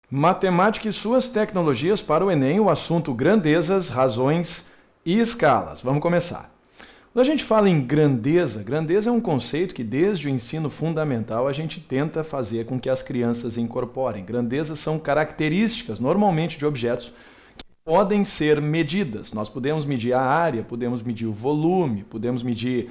Matemática e suas tecnologias para o Enem, o assunto grandezas, razões e escalas. Vamos começar. Quando a gente fala em grandeza, grandeza é um conceito que desde o ensino fundamental a gente tenta fazer com que as crianças incorporem. Grandezas são características, normalmente, de objetos que podem ser medidas. Nós podemos medir a área, podemos medir o volume, podemos medir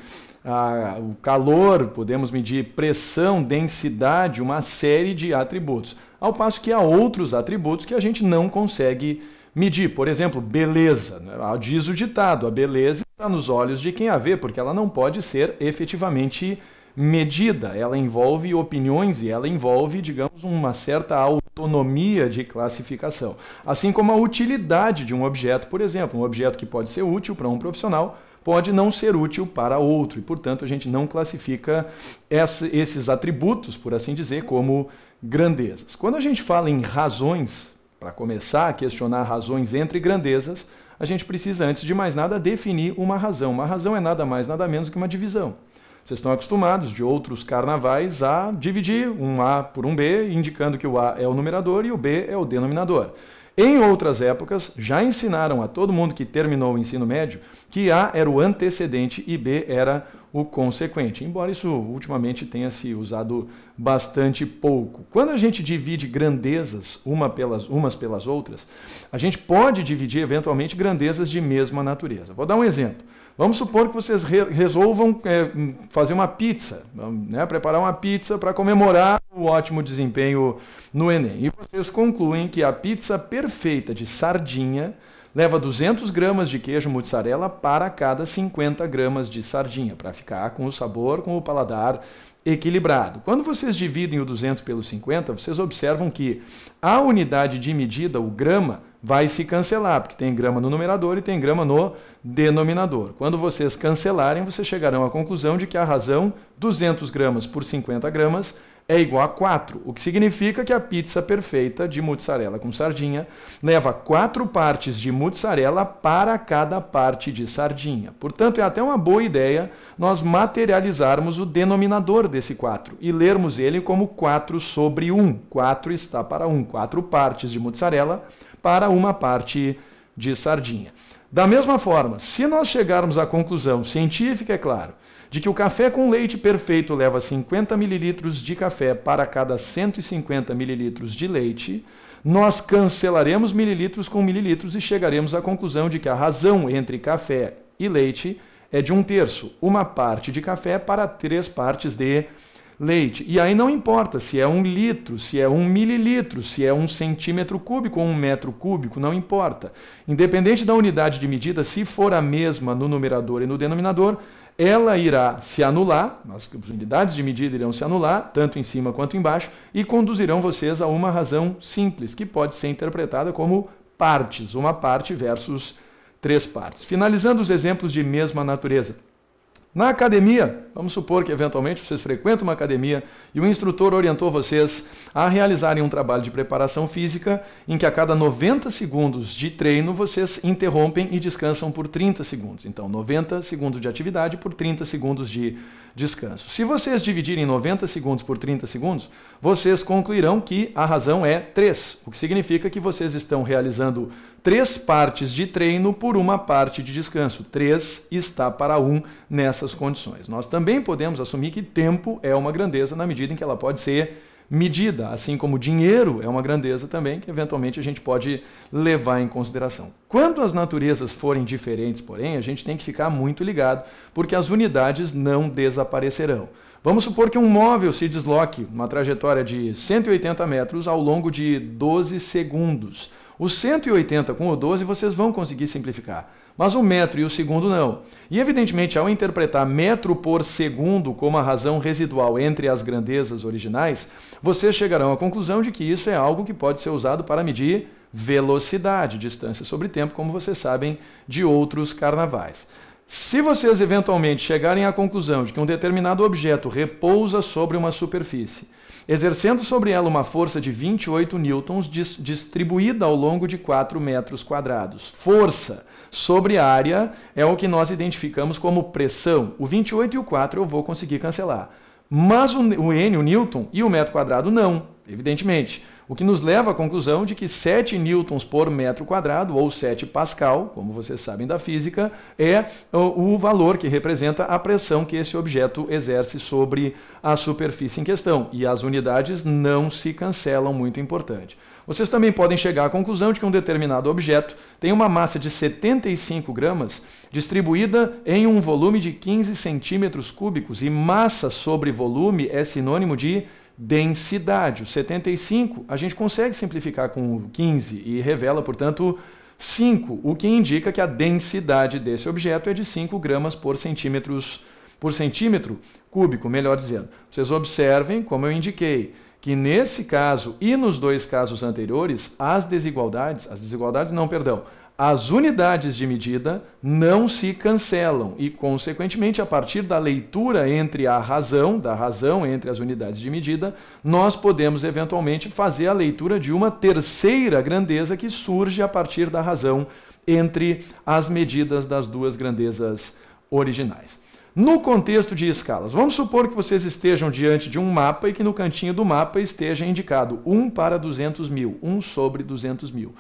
o calor, podemos medir pressão, densidade, uma série de atributos. Ao passo que há outros atributos que a gente não consegue medir. Por exemplo, beleza. Diz o ditado, a beleza está nos olhos de quem a vê, porque ela não pode ser efetivamente medida. Ela envolve opiniões e ela envolve, digamos, uma certa autonomia de classificação. Assim como a utilidade de um objeto, por exemplo, um objeto que pode ser útil para um profissional, pode não ser útil para outro, e, portanto, a gente não classifica esses atributos, por assim dizer, como grandezas. Quando a gente fala em razões, para começar a questionar razões entre grandezas, a gente precisa, antes de mais nada, definir uma razão. Uma razão é nada mais, nada menos que uma divisão. Vocês estão acostumados, de outros carnavais, a dividir um A por um B, indicando que o A é o numerador e o B é o denominador. Em outras épocas, já ensinaram a todo mundo que terminou o ensino médio que A era o antecedente e B era o consequente, embora isso ultimamente tenha se usado bastante pouco. Quando a gente divide grandezas umas pelas outras, a gente pode dividir eventualmente grandezas de mesma natureza. Vou dar um exemplo. Vamos supor que vocês resolvam fazer uma pizza, preparar uma pizza para comemorar o ótimo desempenho no Enem. E vocês concluem que a pizza perfeita de sardinha leva 200 gramas de queijo mussarela para cada 50 gramas de sardinha, para ficar com o sabor, com o paladar equilibrado. Quando vocês dividem o 200 pelo 50, vocês observam que a unidade de medida, o grama, vai se cancelar, porque tem grama no numerador e tem grama no denominador. Quando vocês cancelarem, vocês chegarão à conclusão de que a razão 200 gramas por 50 gramas é igual a 4, o que significa que a pizza perfeita de mussarela com sardinha leva 4 partes de mussarela para cada parte de sardinha. Portanto, é até uma boa ideia nós materializarmos o denominador desse 4 e lermos ele como 4 sobre 1. 4 está para 1, 4 partes de mussarela para uma parte de sardinha. Da mesma forma, se nós chegarmos à conclusão científica, é claro, de que o café com leite perfeito leva 50 ml de café para cada 150 ml de leite, nós cancelaremos mililitros com mililitros e chegaremos à conclusão de que a razão entre café e leite é de 1/3, uma parte de café para 3 partes de leite. E aí não importa se é 1 litro, se é 1 mililitro, se é 1 centímetro cúbico ou 1 metro cúbico, não importa. Independente da unidade de medida, se for a mesma no numerador e no denominador, ela irá se anular, as unidades de medida irão se anular, tanto em cima quanto embaixo, e conduzirão vocês a uma razão simples, que pode ser interpretada como partes, uma parte versus 3 partes. Finalizando os exemplos de mesma natureza. Na academia, vamos supor que eventualmente vocês frequentam uma academia e o instrutor orientou vocês a realizarem um trabalho de preparação física em que a cada 90 segundos de treino vocês interrompem e descansam por 30 segundos. Então, 90 segundos de atividade por 30 segundos de descanso. Se vocês dividirem 90 segundos por 30 segundos, vocês concluirão que a razão é 3, o que significa que vocês estão realizando 3 partes de treino por uma parte de descanso. 3 está para 1 nessas condições. Nós também podemos assumir que tempo é uma grandeza na medida em que ela pode ser medida, assim como dinheiro é uma grandeza também, que eventualmente a gente pode levar em consideração. Quando as naturezas forem diferentes, porém, a gente tem que ficar muito ligado, porque as unidades não desaparecerão. Vamos supor que um móvel se desloque uma trajetória de 180 metros ao longo de 12 segundos. Os 180 com o 12 vocês vão conseguir simplificar, mas o metro e o segundo não. E evidentemente, ao interpretar metro por segundo como a razão residual entre as grandezas originais, vocês chegarão à conclusão de que isso é algo que pode ser usado para medir velocidade, distância sobre tempo, como vocês sabem de outros carnavais. Se vocês eventualmente chegarem à conclusão de que um determinado objeto repousa sobre uma superfície, exercendo sobre ela uma força de 28 newtons distribuída ao longo de 4 metros quadrados. Força sobre área é o que nós identificamos como pressão. O 28 e o 4 eu vou conseguir cancelar. Mas o N, o Newton, e o metro quadrado não, evidentemente. O que nos leva à conclusão de que 7 newtons por metro quadrado, ou 7 pascal, como vocês sabem da física, é o valor que representa a pressão que esse objeto exerce sobre a superfície em questão. E as unidades não se cancelam, muito importante. Vocês também podem chegar à conclusão de que um determinado objeto tem uma massa de 75 gramas distribuída em um volume de 15 centímetros cúbicos, e massa sobre volume é sinônimo de densidade. O 75 a gente consegue simplificar com o 15 e revela, portanto, 5, o que indica que a densidade desse objeto é de 5 gramas por centímetro cúbico, melhor dizendo. Vocês observem, como eu indiquei, que nesse caso e nos dois casos anteriores, as unidades de medida não se cancelam e, consequentemente, a partir da leitura entre da razão entre as unidades de medida, nós podemos eventualmente fazer a leitura de uma terceira grandeza que surge a partir da razão entre as medidas das duas grandezas originais. No contexto de escalas, vamos supor que vocês estejam diante de um mapa e que no cantinho do mapa esteja indicado 1 para 200 mil, 1 sobre 200 mil.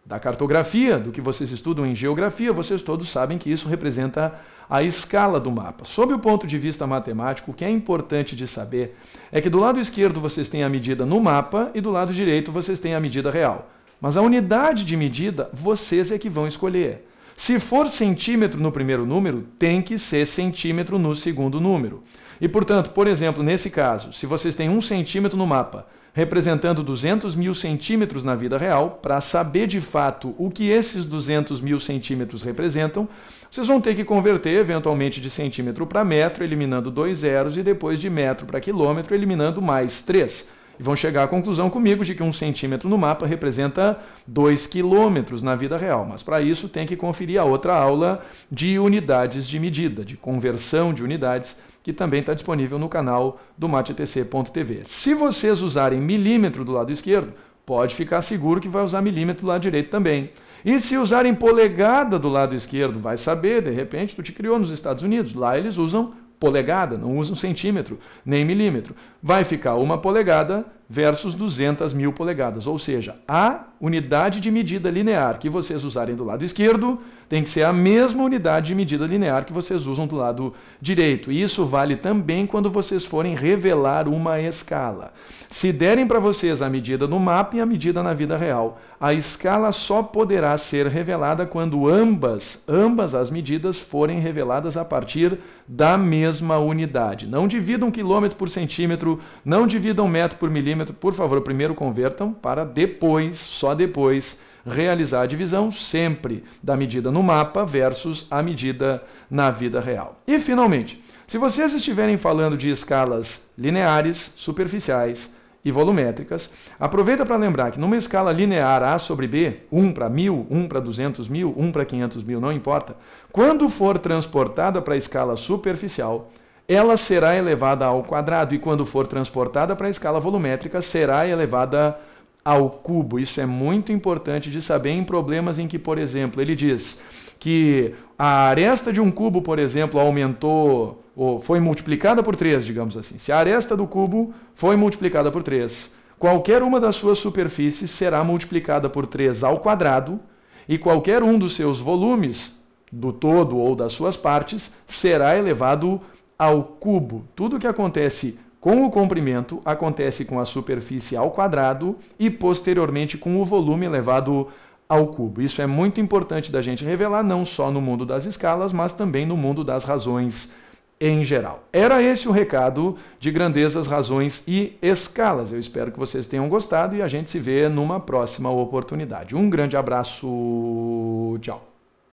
Da cartografia, do que vocês estudam em geografia, vocês todos sabem que isso representa a escala do mapa. Sob o ponto de vista matemático, o que é importante de saber é que do lado esquerdo vocês têm a medida no mapa e do lado direito vocês têm a medida real. Mas a unidade de medida vocês é que vão escolher. Se for centímetro no primeiro número, tem que ser centímetro no segundo número. E, portanto, por exemplo, nesse caso, se vocês têm 1 centímetro no mapa, representando 200 mil centímetros na vida real, para saber de fato o que esses 200 mil centímetros representam, vocês vão ter que converter eventualmente de centímetro para metro, eliminando 2 zeros, e depois de metro para quilômetro, eliminando mais 3. E vão chegar à conclusão comigo de que 1 centímetro no mapa representa 2 quilômetros na vida real. Mas para isso tem que conferir a outra aula de unidades de medida, de conversão de unidades, que também está disponível no canal do matetc.tv. Se vocês usarem milímetro do lado esquerdo, pode ficar seguro que vai usar milímetro do lado direito também. E se usarem polegada do lado esquerdo, vai saber, de repente, tu te criou nos Estados Unidos, lá eles usam polegada, não usam centímetro, nem milímetro. Vai ficar 1 polegada versus 200 mil polegadas, ou seja, a unidade de medida linear que vocês usarem do lado esquerdo tem que ser a mesma unidade de medida linear que vocês usam do lado direito. E isso vale também quando vocês forem revelar uma escala. Se derem para vocês a medida no mapa e a medida na vida real, a escala só poderá ser revelada quando ambas as medidas forem reveladas a partir da mesma unidade. Não dividam quilômetro por centímetro, não dividam metro por milímetro. Por favor, primeiro convertam para depois, só depois, realizar a divisão sempre da medida no mapa versus a medida na vida real. E, finalmente, se vocês estiverem falando de escalas lineares, superficiais e volumétricas, aproveita para lembrar que numa escala linear A sobre B, 1 para 1000, 1 para 200 mil, 1 para 500 mil, não importa, quando for transportada para a escala superficial, ela será elevada ao quadrado, e quando for transportada para a escala volumétrica, será elevada ao cubo. Isso é muito importante de saber em problemas em que, por exemplo, ele diz que a aresta de um cubo, por exemplo, aumentou ou foi multiplicada por 3, digamos assim. Se a aresta do cubo foi multiplicada por 3, qualquer uma das suas superfícies será multiplicada por 3 ao quadrado, e qualquer um dos seus volumes, do todo ou das suas partes, será elevado ao cubo. Tudo que acontece com o comprimento acontece com a superfície ao quadrado e, posteriormente, com o volume elevado ao cubo. Isso é muito importante da gente revelar, não só no mundo das escalas, mas também no mundo das razões em geral. Era esse o recado de grandezas, razões e escalas. Eu espero que vocês tenham gostado e a gente se vê numa próxima oportunidade. Um grande abraço, tchau!